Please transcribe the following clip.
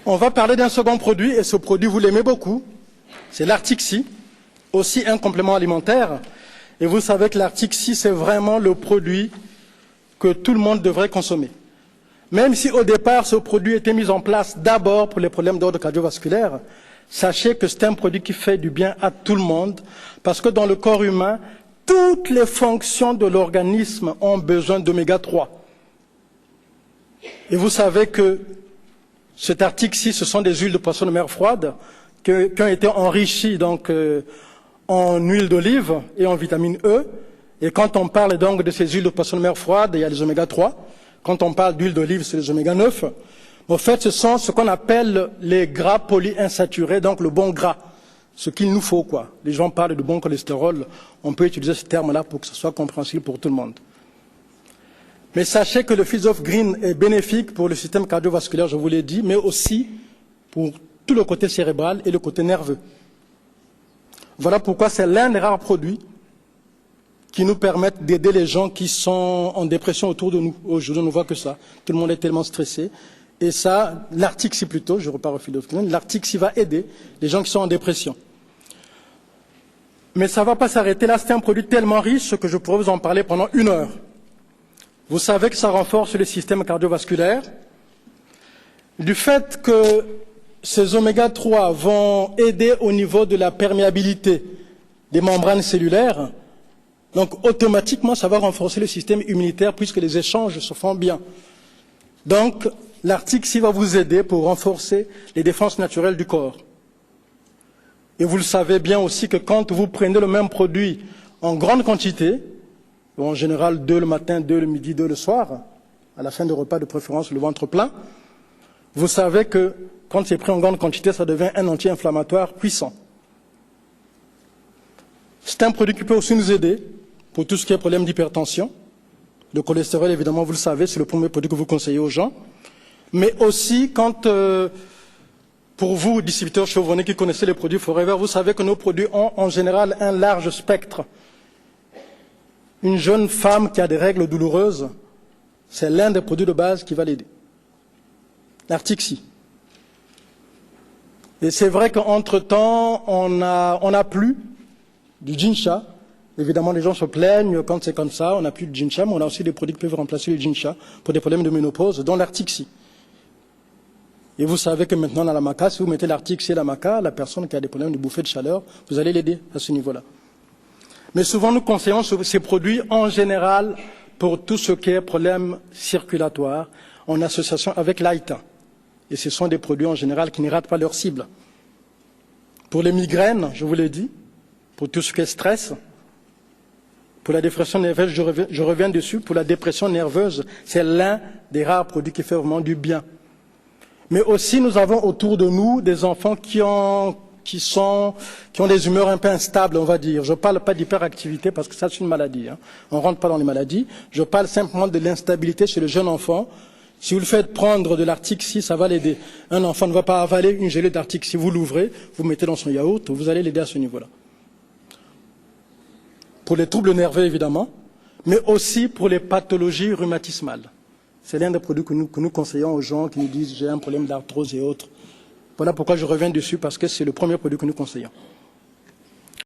On va parler d'un second produit, et ce produit, vous l'aimez beaucoup, c'est l'Artixi, aussi un complément alimentaire. Et vous savez que l'Artixi, c'est vraiment le produit que tout le monde devrait consommer. Même si au départ, ce produit était mis en place d'abord pour les problèmes d'ordre cardiovasculaire, sachez que c'est un produit qui fait du bien à tout le monde, parce que dans le corps humain, toutes les fonctions de l'organisme ont besoin d'oméga 3. Et vous savez que cet Artixi, ce sont des huiles de poisson de mer froide qui ont été enrichies donc, en huile d'olive et en vitamine E. Et quand on parle donc de ces huiles de poisson de mer froide, il y a les oméga 3. Quand on parle d'huile d'olive, c'est les oméga 9. En fait, ce sont ce qu'on appelle les gras polyinsaturés, donc le bon gras. Ce qu'il nous faut, quoi. Les gens parlent de bon cholestérol. On peut utiliser ce terme-là pour que ce soit compréhensible pour tout le monde. Mais sachez que le Fields of Green est bénéfique pour le système cardiovasculaire, je vous l'ai dit, mais aussi pour tout le côté cérébral et le côté nerveux. Voilà pourquoi c'est l'un des rares produits qui nous permettent d'aider les gens qui sont en dépression autour de nous. Aujourd'hui, on ne voit que ça. Tout le monde est tellement stressé. Et ça, l'Artixi plutôt, je repars au Fields of Green, l'Artixi va aider les gens qui sont en dépression. Mais ça ne va pas s'arrêter là. C'est un produit tellement riche que je pourrais vous en parler pendant 1 heure. Vous savez que ça renforce le système cardiovasculaire. Du fait que ces oméga 3 vont aider au niveau de la perméabilité des membranes cellulaires, donc automatiquement ça va renforcer le système immunitaire puisque les échanges se font bien. Donc l'Artixi va vous aider pour renforcer les défenses naturelles du corps. Et vous le savez bien aussi que quand vous prenez le même produit en grande quantité, en général 2 le matin, 2 le midi, 2 le soir, à la fin du repas de préférence le ventre plein, vous savez que quand c'est pris en grande quantité, ça devient un anti-inflammatoire puissant. C'est un produit qui peut aussi nous aider pour tout ce qui est problème d'hypertension. Le cholestérol, évidemment, vous le savez, c'est le premier produit que vous conseillez aux gens. Mais aussi quand, pour vous, distributeurs chevronnés qui connaissez les produits Forever, vous savez que nos produits ont en général un large spectre. Une jeune femme qui a des règles douloureuses, c'est l'un des produits de base qui va l'aider. L'Artixi. Et c'est vrai qu'entre-temps, on n'a plus du Ginsha. Évidemment, les gens se plaignent quand c'est comme ça, on n'a plus de Ginsha, mais on a aussi des produits qui peuvent remplacer le Ginsha pour des problèmes de ménopause, dont l'Artixi. Et vous savez que maintenant, dans la maca, si vous mettez l'Artixi et la maca, la personne qui a des problèmes de bouffée de chaleur, vous allez l'aider à ce niveau-là. Mais souvent, nous conseillons ces produits en général pour tout ce qui est problème circulatoire en association avec l'AITA. Et ce sont des produits en général qui ne ratent pas leur cible. Pour les migraines, je vous l'ai dit, pour tout ce qui est stress, pour la dépression nerveuse, je reviens dessus, pour la dépression nerveuse, c'est l'un des rares produits qui fait vraiment du bien. Mais aussi, nous avons autour de nous des enfants qui ont des humeurs un peu instables, on va dire. Je ne parle pas d'hyperactivité parce que ça, c'est une maladie. Hein. On ne rentre pas dans les maladies. Je parle simplement de l'instabilité chez le jeune enfant. Si vous le faites prendre de l'Artixi, ça va l'aider. Un enfant ne va pas avaler une gelée d'Artixi. Vous l'ouvrez, vous mettez dans son yaourt, vous allez l'aider à ce niveau-là. Pour les troubles nerveux, évidemment, mais aussi pour les pathologies rhumatismales. C'est l'un des produits que nous conseillons aux gens qui nous disent « j'ai un problème d'arthrose et autres ». Voilà pourquoi je reviens dessus, parce que c'est le premier produit que nous conseillons.